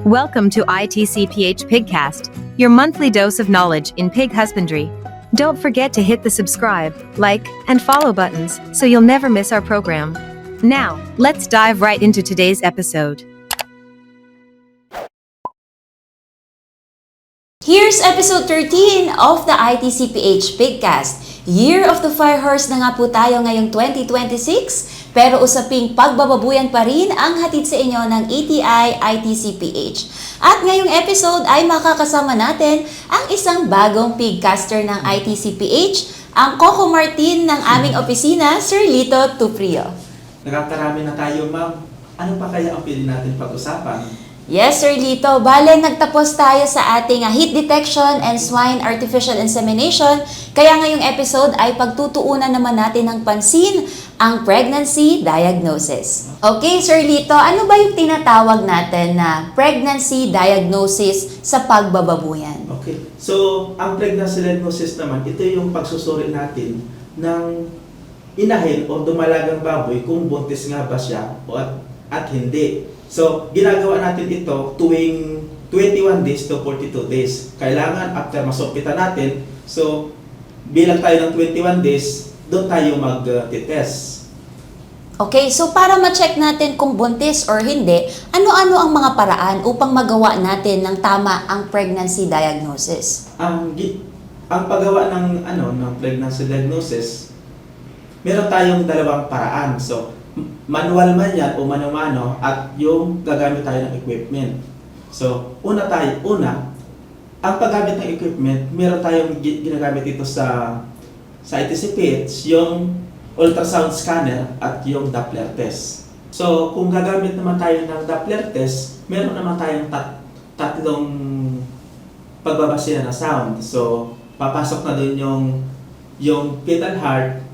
Welcome to ITCPH Pigcast, your monthly dose of knowledge in pig husbandry. Don't forget to hit the subscribe, like, and follow buttons so you'll never miss our program. Now, let's dive right into today's episode. Here's episode 13 of the ITCPH Pigcast. Year of the Fire Horse na nga po tayo ngayong 2026, pero usaping pagbababuyan pa rin ang hatid sa inyo ng ATI ITCPH. At ngayong episode ay makakasama natin ang isang bagong pigcaster ng ITCPH, ang Coco Martin ng aming opisina, Sir Lito Tuprio. Nakakarami na tayo, ma'am. Ano pa kaya ang pili natin pag-usapan? Yes, Sir Lito. Bale, nagtapos tayo sa ating heat detection and swine artificial insemination. Kaya ngayong episode ay pagtutuunan naman natin ng pansin ang pregnancy diagnosis. Okay, Sir Lito, ano ba yung tinatawag natin na pregnancy diagnosis sa pagbababuyan? Okay. So, ang pregnancy diagnosis naman, ito yung pagsusuri natin ng inahin o dumalagang baboy kung buntis nga ba siya o at hindi. So, ginagawa natin ito tuwing 21 days to 42 days. Kailangan after masumpitan natin, so bilang tayo ng 21 days, doon tayo mag-test. Okay, so para ma-check natin kung buntis or hindi, ano-ano ang mga paraan upang magawa natin ng tama ang pregnancy diagnosis? Ang paggawa ng pregnancy diagnosis, meron tayong dalawang paraan. So, manual man yan o mano-mano at yung gagamit tayo ng equipment. So, una, ang paggamit ng equipment, meron tayong ginagamit ito sa ITCPH, yung ultrasound scanner at yung Doppler test. So, kung gagamit naman tayo ng Doppler test, meron naman tayong tatlong pagbabasihan na sound. So, papasok na dun yung fetal heart,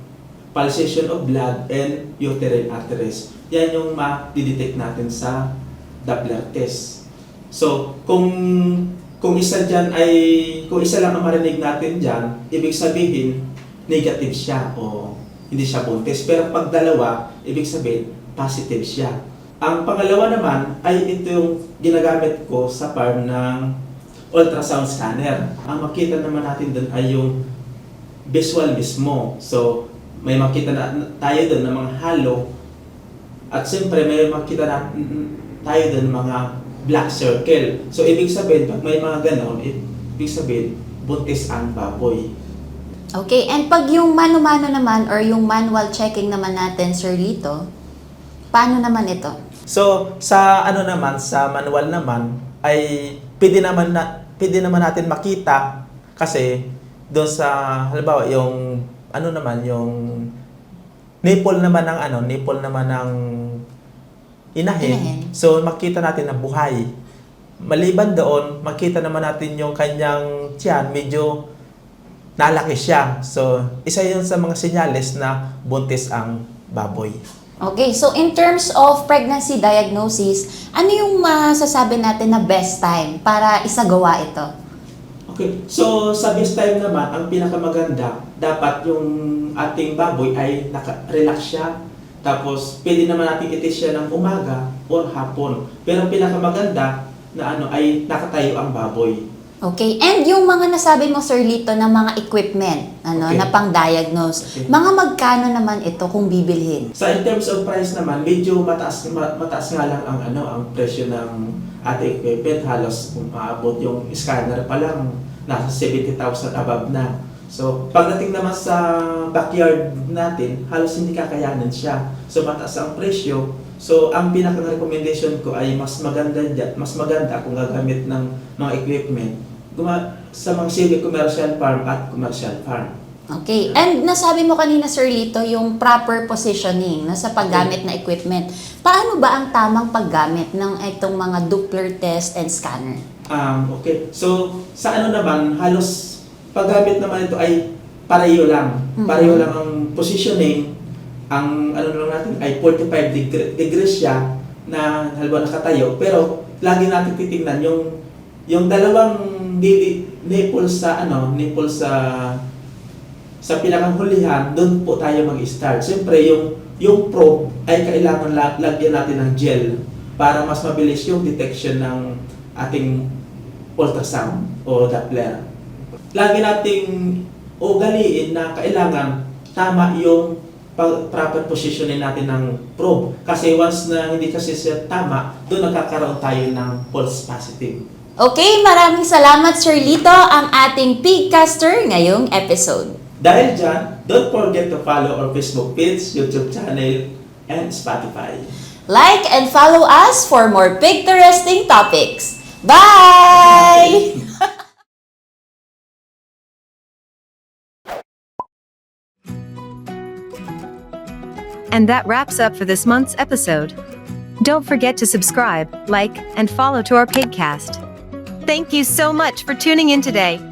pulsation of blood, and uterine arteries. Yan yung ma-detect natin sa Doppler test. So, kung isa lang ang marinig natin dyan, ibig sabihin, negative siya o hindi siya buntis. Pero pag dalawa, ibig sabihin, positive siya. Ang pangalawa naman ay ito yung ginagamit ko sa farm ng ultrasound scanner. Ang makita naman natin doon ay yung visual mismo. So, may makita na tayo doon ng mga halo at siyempre may makita na tayo doon mga black circle. So ibig sabihin, pag may mga ganon, ibig sabihin, buntis ang baboy. Okay, and pag yung mano-mano naman or yung manual checking naman natin, Sir Lito, paano naman ito? So sa sa manual naman ay pwede naman natin makita kasi doon sa halimbawa yung yung nipple naman ng inahin. So, makita natin na buhay. Maliban doon, makita naman natin yung kanyang tiyan, medyo nalaki siya. So, isa yun sa mga senyales na buntis ang baboy. Okay, so in terms of pregnancy diagnosis, ano yung masasabi natin na best time para isagawa ito? Okay, so sa best time naman, ang pinakamaganda, dapat yung ating baboy ay naka-relax siya. Tapos, pwede naman natin itis siya ng umaga or hapon. Pero ang pinakamaganda na ay nakatayo ang baboy. Okay, and yung mga nasabi mo, Sir Lito, na mga equipment Okay. na pang-diagnose, Okay. mga magkano naman ito kung bibilhin? Sa in terms of price naman, medyo mataas nga lang ang presyo ng ating equipment. Halos umaabot yung scanner pa lang, nasa 70,000 above na. So, pagdating naman sa backyard natin, halos hindi kakayanin siya. So, mataas ang presyo. So, ang pinaka-recommendation ko ay mas maganda kung gagamit ng mga equipment sa mga semi-commercial farm at commercial farm. Okay, and nasabi mo kanina, Sir Lito, yung proper positioning sa paggamit na equipment. Paano ba ang tamang paggamit ng itong mga Doppler test and scanner? Okay. So, sa naman, halos paggamit naman ito ay pareho lang. Pareho lang ang positioning. Ang lang natin ay 45 degrees siya na halimbawa nakatayo. Pero, lagi natin titingnan yung dalawang nipple sa pinakanghulihan, doon po tayo mag-start. Siyempre, yung probe ay kailangan lagyan natin ng gel para mas mabilis yung detection ng ating ultrasound o Doppler. Lagi nating ugaliin na kailangan tama yung proper positioning natin ng probe. Kasi once na hindi kasi siya tama, doon nagkakaroon tayo ng false positive. Okay, maraming salamat Sir Lito, ang ating Pigcaster ngayong episode. Dahil dyan, don't forget to follow our Facebook page, YouTube channel, and Spotify. Like and follow us for more pig-interesting topics. Bye! And that wraps up for this month's episode. Don't forget to subscribe, like, and follow to our Pigcast. Thank you so much for tuning in today.